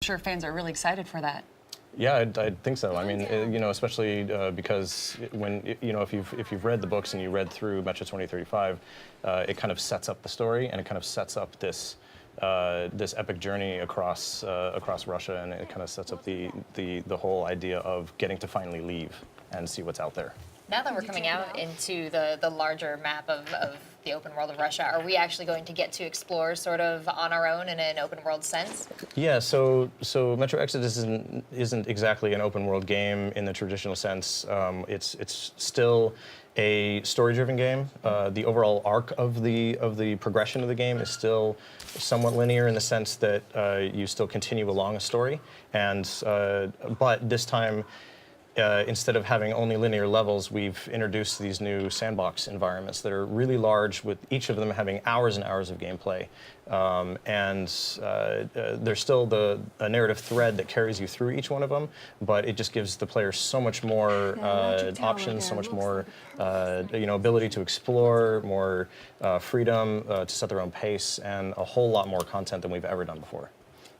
sure fans are really excited for that. Yeah, I think so. I mean, especially because when if you've read the books and you read through Metro 2035, it kind of sets up the story and it kind of sets up this this epic journey across Russia, and it kind of sets up the whole idea of getting to finally leave and see what's out there. Now that we're coming out into the larger map of the open world of Russia, are we actually going to get to explore sort of on our own in an open world sense? Yeah, so Metro Exodus isn't exactly an open world game in the traditional sense. It's still a story-driven game. The overall arc of the progression of the game is still somewhat linear in the sense that you still continue along a story, and but this time, instead of having only linear levels, we've introduced these new sandbox environments that are really large, with each of them having hours and hours of gameplay. There's still a narrative thread that carries you through each one of them, but it just gives the player so much more options, so much more ability to explore, more freedom to set their own pace, and a whole lot more content than we've ever done before.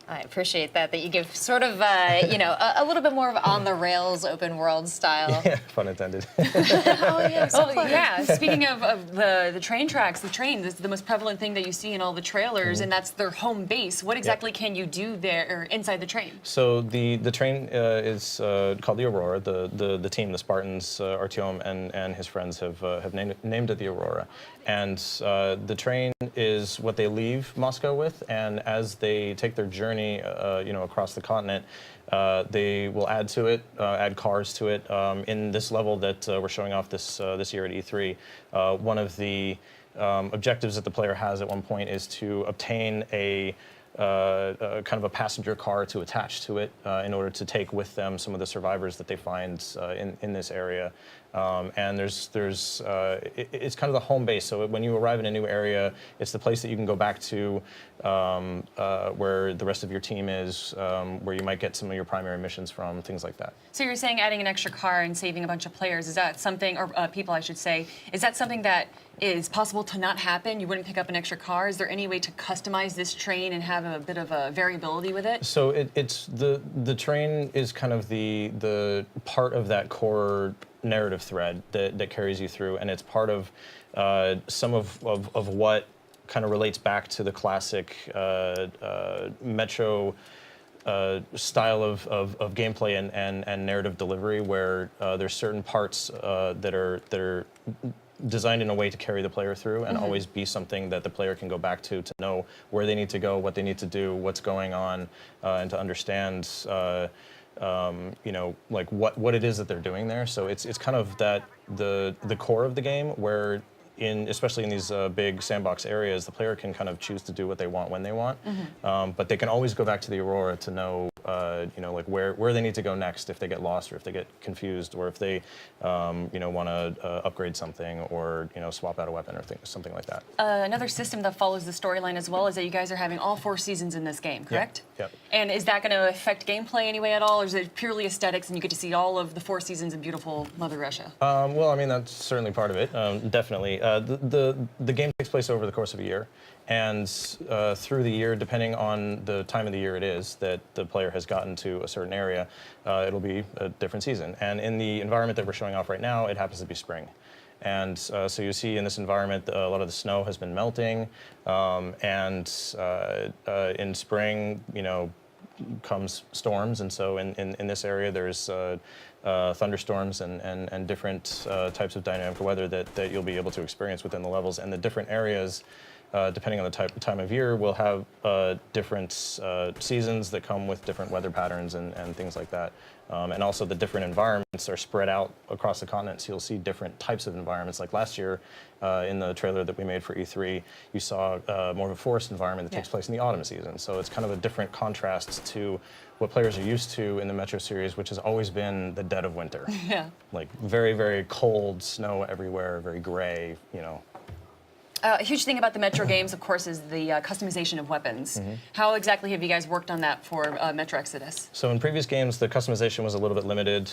I appreciate that you give sort of, a little bit more of on-the-rails open world style. Yeah, pun intended. Oh, yeah. Speaking of the train tracks, the train is the most prevalent thing that you see in all the trailers, and that's their home base. What exactly can you do there or inside the train? So the train is called the Aurora. The team, the Spartans, Artyom and his friends have named it the Aurora. And the train is what they leave Moscow with, and as they take their journey, across the continent, they will add to it, add cars to it. In this level that we're showing off this year at E3, one of the objectives that the player has at one point is to obtain a kind of a passenger car to attach to it in order to take with them some of the survivors that they find in this area. And it's kind of the home base. So when you arrive in a new area, it's the place that you can go back to where the rest of your team is, where you might get some of your primary missions from, things like that. So you're saying adding an extra car and saving a bunch of players, is that something, or people I should say, is that something that is possible to not happen? You wouldn't pick up an extra car? Is there any way to customize this train and have a bit of a variability with it? So it's the train is kind of the part of that core narrative thread that carries you through, and it's part of some of what kind of relates back to the classic Metro style of gameplay and narrative delivery, where there's certain parts that are designed in a way to carry the player through and always be something that the player can go back to know where they need to go, what they need to do, what's going on, and to understand like what it is that they're doing there. So it's kind of that the core of the game, where especially in these big sandbox areas, the player can kind of choose to do what they want when they want, but they can always go back to the Aurora to know like where they need to go next if they get lost or if they get confused or if they want to upgrade something or swap out a weapon or something like that. Another system that follows the storyline as well is that you guys are having all 4 seasons in this game, correct? Yep. And is that going to affect gameplay anyway at all, or is it purely aesthetics and you get to see all of the 4 seasons of beautiful Mother Russia? Well, I mean, that's certainly part of it, definitely. The game takes place over the course of a year, and through the year, depending on the time of the year it is that the player has gotten to a certain area, it'll be a different season. And in the environment that we're showing off right now, it happens to be spring. And so you see in this environment, a lot of the snow has been melting, and in spring, comes storms, and so in this area there's thunderstorms and different types of dynamic weather that you'll be able to experience within the levels, and the different areas, depending on the time of year, will have different seasons that come with different weather patterns and things like that. And also the different environments are spread out across the continent, so you'll see different types of environments. Like last year, in the trailer that we made for E3, you saw more of a forest environment that takes place in the autumn season. So it's kind of a different contrast to what players are used to in the Metro series, which has always been the dead of winter. Yeah. Like very, very cold, snow everywhere, very gray, A huge thing about the Metro games, of course, is the customization of weapons. How exactly have you guys worked on that for Metro Exodus? So in previous games, the customization was a little bit limited.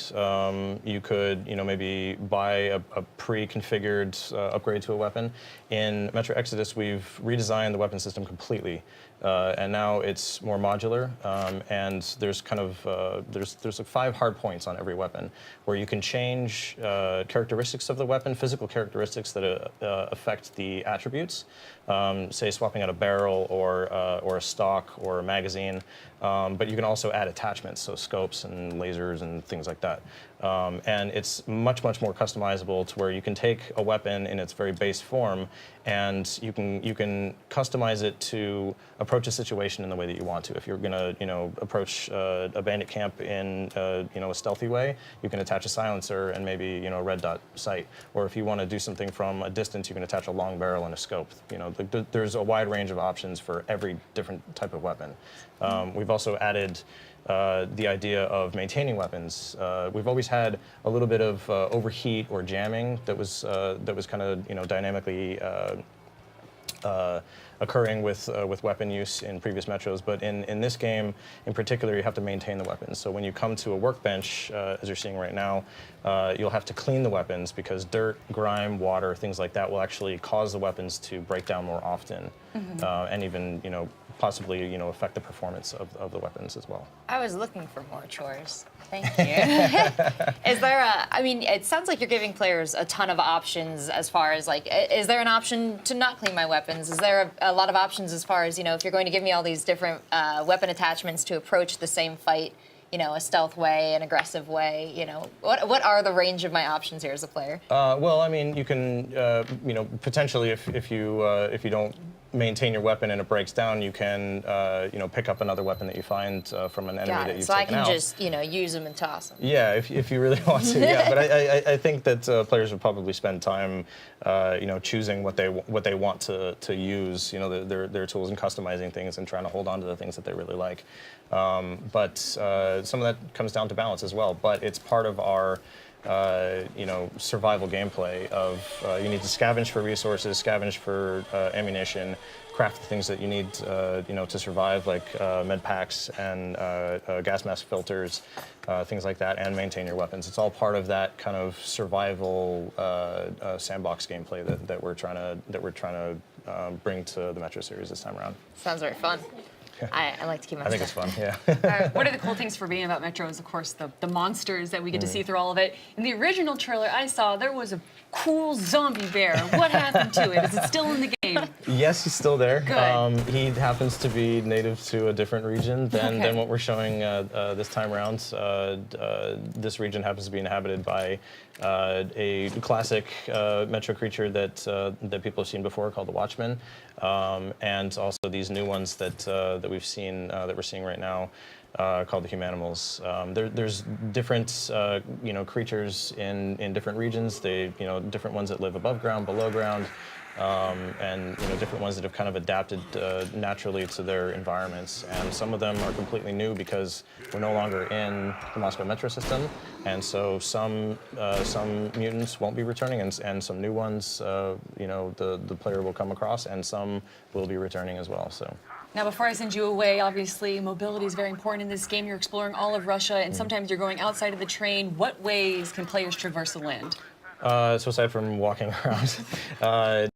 You could, maybe buy a pre-configured upgrade to a weapon. In Metro Exodus, we've redesigned the weapon system completely. and now it's more modular, and there's kind of there's like 5 hard points on every weapon where you can change characteristics of the weapon, physical characteristics that affect the attributes. Say swapping out a barrel or a stock or a magazine, but you can also add attachments, so scopes and lasers and things like that. And it's much more customizable to where you can take a weapon in its very base form, and you can customize it to approach a situation in the way that you want to. If you're going to approach a bandit camp in a stealthy way, you can attach a silencer and maybe a red dot sight. Or if you want to do something from a distance, you can attach a long barrel and a scope. There's a wide range of options for every different type of weapon. We've also added the idea of maintaining weapons. We've always had a little bit of overheat or jamming that was kind of dynamically occurring with weapon use in previous Metros, but in this game in particular, you have to maintain the weapons. So when you come to a workbench, as you're seeing right now, you'll have to clean the weapons because dirt, grime, water, things like that will actually cause the weapons to break down more often, and even possibly affect the performance of the weapons as well. I was looking for more chores. Thank you. Is there I mean, it sounds like you're giving players a ton of options as far as is there an option to not clean my weapons? Is there a lot of options as far as, if you're going to give me all these different weapon attachments to approach the same fight, a stealth way, an aggressive way, what are the range of my options here as a player? Well, I mean, you can, potentially if you don't maintain your weapon and it breaks down, you can, pick up another weapon that you find from an enemy that you've so taken out. I can just, use them and toss them. Yeah, if you really want to, yeah. But I think that players would probably spend time, choosing what they want to use, their tools, and customizing things and trying to hold on to the things that they really like. But some of that comes down to balance as well. But it's part of our survival gameplay of you need to scavenge for resources, scavenge for ammunition, craft the things that you need, to survive, like med packs and gas mask filters, things like that, and maintain your weapons. It's all part of that kind of survival sandbox gameplay that we're trying to bring to the Metro series this time around. Sounds very fun. I like to keep my I think it's fun, yeah. One of the cool things for being about Metro is, of course, the monsters that we get to see through all of it. In the original trailer I saw, there was a cool zombie bear. What happened to it? Is it still in the game? Yes, he's still there. Good. He happens to be native to a different region than what we're showing this time around. This region happens to be inhabited by a classic Metro creature that people have seen before called the Watchmen, and also these new ones that we've seen that we're seeing right now. Called the Humanimals. There's different, creatures in different regions. They, different ones that live above ground, below ground, and different ones that have kind of adapted naturally to their environments. And some of them are completely new because we're no longer in the Moscow Metro system, and so some mutants won't be returning, and some new ones, the player will come across, and some will be returning as well. So. Now, before I send you away, obviously, mobility is very important in this game. You're exploring all of Russia, and sometimes you're going outside of the train. What ways can players traverse the land? So aside from walking around,